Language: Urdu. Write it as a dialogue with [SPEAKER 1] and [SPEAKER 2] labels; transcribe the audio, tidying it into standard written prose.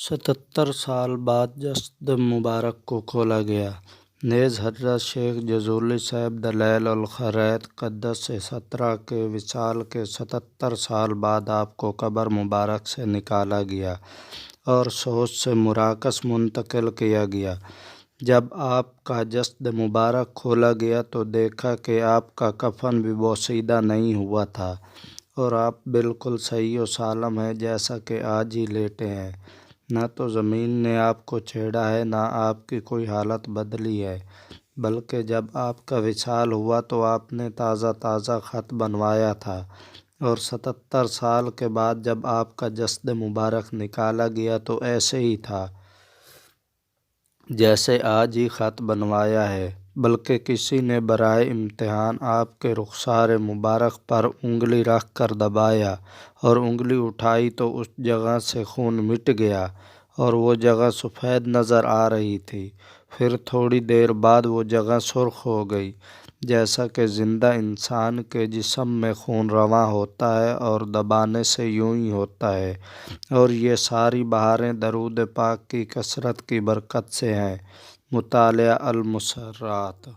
[SPEAKER 1] 77 سال بعد جسد مبارک کو کھولا گیا۔ نیز حضرت شیخ جزولی صاحب دلائل الخیرات قدس سرہ کے وصال کے 77 سال بعد آپ کو قبر مبارک سے نکالا گیا اور سوز سے مراکز منتقل کیا گیا۔ جب آپ کا جسد مبارک کھولا گیا تو دیکھا کہ آپ کا کفن بھی بوسیدہ نہیں ہوا تھا اور آپ بالکل صحیح و سالم ہیں، جیسا کہ آج ہی لیٹے ہیں۔ نہ تو زمین نے آپ کو چھیڑا ہے، نہ آپ کی کوئی حالت بدلی ہے، بلکہ جب آپ کا وصال ہوا تو آپ نے تازہ تازہ خط بنوایا تھا، اور 77 سال کے بعد جب آپ کا جسد مبارک نکالا گیا تو ایسے ہی تھا جیسے آج ہی خط بنوایا ہے، بلکہ کسی نے برائے امتحان آپ کے رخسار مبارک پر انگلی رکھ کر دبایا اور انگلی اٹھائی تو اس جگہ سے خون مٹ گیا اور وہ جگہ سفید نظر آ رہی تھی۔ پھر تھوڑی دیر بعد وہ جگہ سرخ ہو گئی، جیسا کہ زندہ انسان کے جسم میں خون رواں ہوتا ہے اور دبانے سے یوں ہی ہوتا ہے، اور یہ ساری بہاریں درود پاک کی کثرت کی برکت سے ہیں۔ مطالعہ المسرات۔